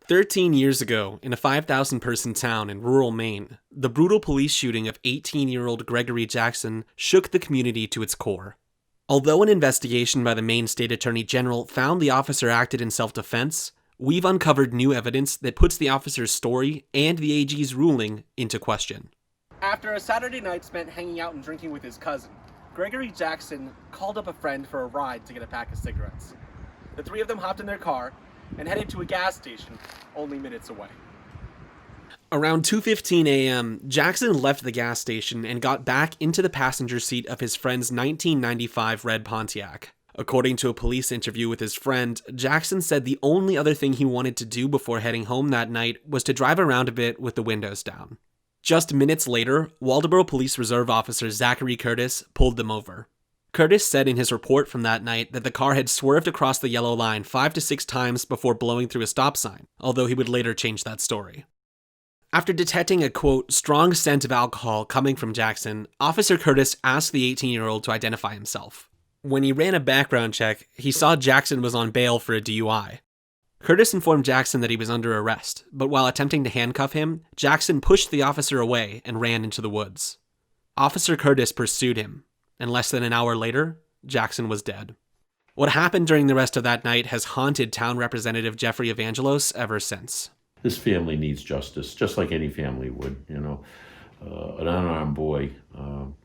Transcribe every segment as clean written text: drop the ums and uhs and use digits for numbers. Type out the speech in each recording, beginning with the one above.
13 years ago, in a 5,000-person town in rural Maine, the brutal police shooting of 18-year-old Gregory Jackson shook the community to its core. Although an investigation by the Maine State Attorney General found the officer acted in self-defense, we've uncovered new evidence that puts the officer's story and the AG's ruling into question. After a Saturday night spent hanging out and drinking with his cousin, Gregory Jackson called up a friend for a ride to get a pack of cigarettes. The three of them hopped in their car and headed to a gas station only minutes away. Around 2:15 a.m., Jackson left the gas station and got back into the passenger seat of his friend's 1995 red Pontiac. According to a police interview with his friend, Jackson said the only other thing he wanted to do before heading home that night was to drive around a bit with the windows down. Just minutes later, Waldoboro Police Reserve Officer Zachary Curtis pulled them over. Curtis said in his report from that night that the car had swerved across the yellow line 5 to 6 times before blowing through a stop sign, although he would later change that story. After detecting a, quote, strong scent of alcohol coming from Jackson, Officer Curtis asked the 18-year-old to identify himself. When he ran a background check, he saw Jackson was on bail for a DUI. Curtis informed Jackson that he was under arrest, but while attempting to handcuff him, Jackson pushed the officer away and ran into the woods. Officer Curtis pursued him, and less than an hour later, Jackson was dead. What happened during the rest of that night has haunted Town Representative Jeffrey Evangelos ever since. This family needs justice, just like any family would, An unarmed boy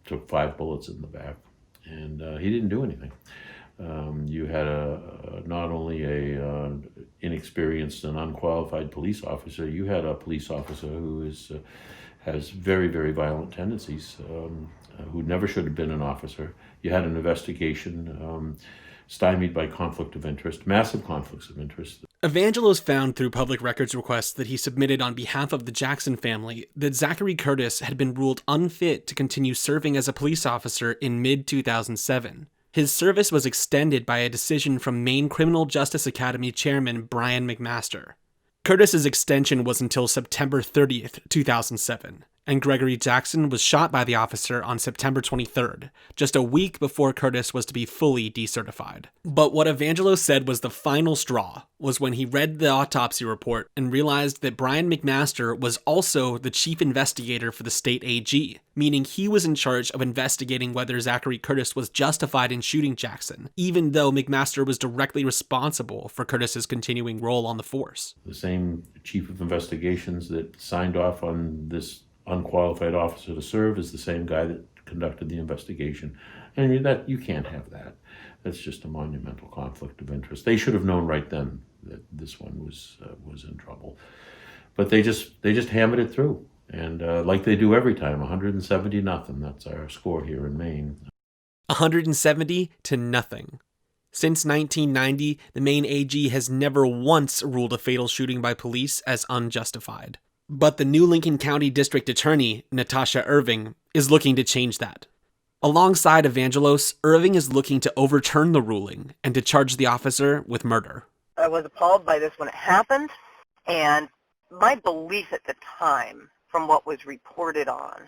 took 5 bullets in the back, and he didn't do anything. You had not only a inexperienced and unqualified police officer, you had a police officer who has very, very violent tendencies, who never should have been an officer. You had an investigation stymied by conflict of interest, massive conflicts of interest. Evangelos found through public records requests that he submitted on behalf of the Jackson family that Zachary Curtis had been ruled unfit to continue serving as a police officer in mid-2007. His service was extended by a decision from Maine Criminal Justice Academy Chairman Brian McMaster. Curtis's extension was until September 30th, 2007, and Gregory Jackson was shot by the officer on September 23rd, just a week before Curtis was to be fully decertified. But what Evangelos said was the final straw was when he read the autopsy report and realized that Brian McMaster was also the chief investigator for the state AG, meaning he was in charge of investigating whether Zachary Curtis was justified in shooting Jackson, even though McMaster was directly responsible for Curtis's continuing role on the force. The same chief of investigations that signed off on this unqualified officer to serve is the same guy that conducted the investigation. And that you can't have that. That's just a monumental conflict of interest. They should have known right then that this one was in trouble. But they just hammered it through. And like they do every time, 170-0. That's our score here in Maine. 170 to nothing. Since 1990, the Maine AG has never once ruled a fatal shooting by police as unjustified. But the new Lincoln County District Attorney, Natasha Irving, is looking to change that. Alongside Evangelos, Irving is looking to overturn the ruling and to charge the officer with murder. I was appalled by this when it happened, and my belief at the time, from what was reported on,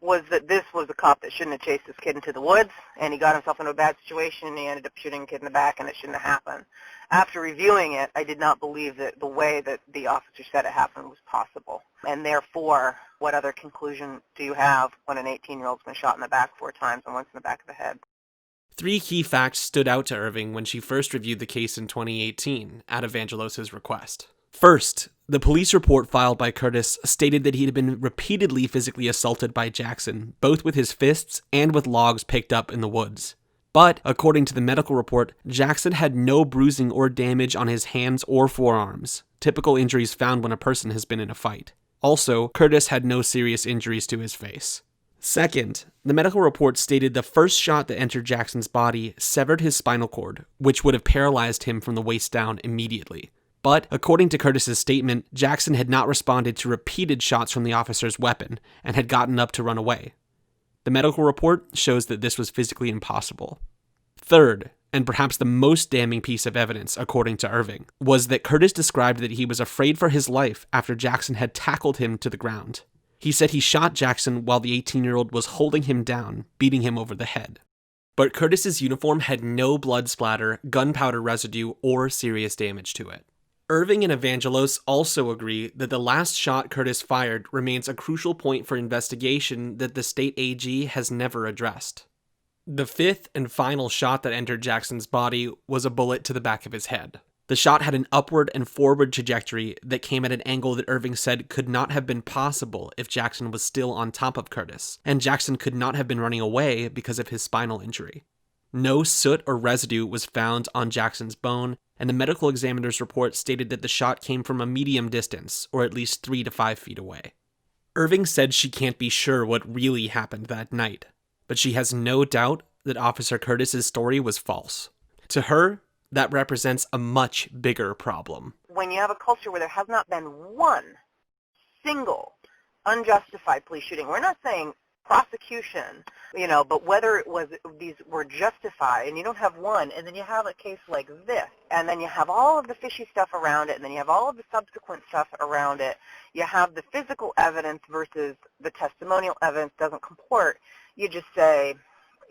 was that this was a cop that shouldn't have chased this kid into the woods, and he got himself into a bad situation, and he ended up shooting a kid in the back, and it shouldn't have happened. After reviewing it, I did not believe that the way that the officer said it happened was possible. And therefore, what other conclusion do you have when an 18-year-old's been shot in the back 4 times and once in the back of the head? 3 key facts stood out to Irving when she first reviewed the case in 2018 at Evangelos' request. First, the police report filed by Curtis stated that he had been repeatedly physically assaulted by Jackson, both with his fists and with logs picked up in the woods. But, according to the medical report, Jackson had no bruising or damage on his hands or forearms, typical injuries found when a person has been in a fight. Also, Curtis had no serious injuries to his face. Second, the medical report stated the first shot that entered Jackson's body severed his spinal cord, which would have paralyzed him from the waist down immediately. But, according to Curtis's statement, Jackson had not responded to repeated shots from the officer's weapon and had gotten up to run away. The medical report shows that this was physically impossible. Third, and perhaps the most damning piece of evidence, according to Irving, was that Curtis described that he was afraid for his life after Jackson had tackled him to the ground. He said he shot Jackson while the 18-year-old was holding him down, beating him over the head. But Curtis's uniform had no blood splatter, gunpowder residue, or serious damage to it. Irving and Evangelos also agree that the last shot Curtis fired remains a crucial point for investigation that the state AG has never addressed. The fifth and final shot that entered Jackson's body was a bullet to the back of his head. The shot had an upward and forward trajectory that came at an angle that Irving said could not have been possible if Jackson was still on top of Curtis, and Jackson could not have been running away because of his spinal injury. No soot or residue was found on Jackson's bone, and the medical examiner's report stated that the shot came from a medium distance, or at least 3 to 5 feet away. Irving said she can't be sure what really happened that night, but she has no doubt that Officer Curtis's story was false. To her, that represents a much bigger problem. When you have a culture where there has not been one single unjustified police shooting, we're not saying prosecution, but whether it was these were justified, and you don't have one, and then you have a case like this, and then you have all of the fishy stuff around it, and then you have all of the subsequent stuff around it, you have the physical evidence versus the testimonial evidence doesn't comport, you just say,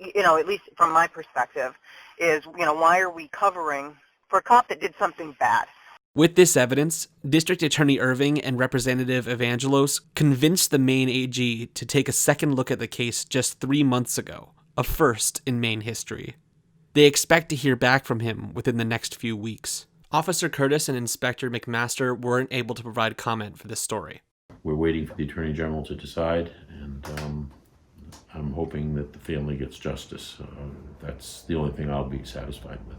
at least from my perspective, is, why are we covering for a cop that did something bad? With this evidence, District Attorney Irving and Representative Evangelos convinced the Maine AG to take a second look at the case just 3 months ago, a first in Maine history. They expect to hear back from him within the next few weeks. Officer Curtis and Inspector McMaster weren't able to provide comment for this story. We're waiting for the Attorney General to decide, and I'm hoping that the family gets justice. That's the only thing I'll be satisfied with.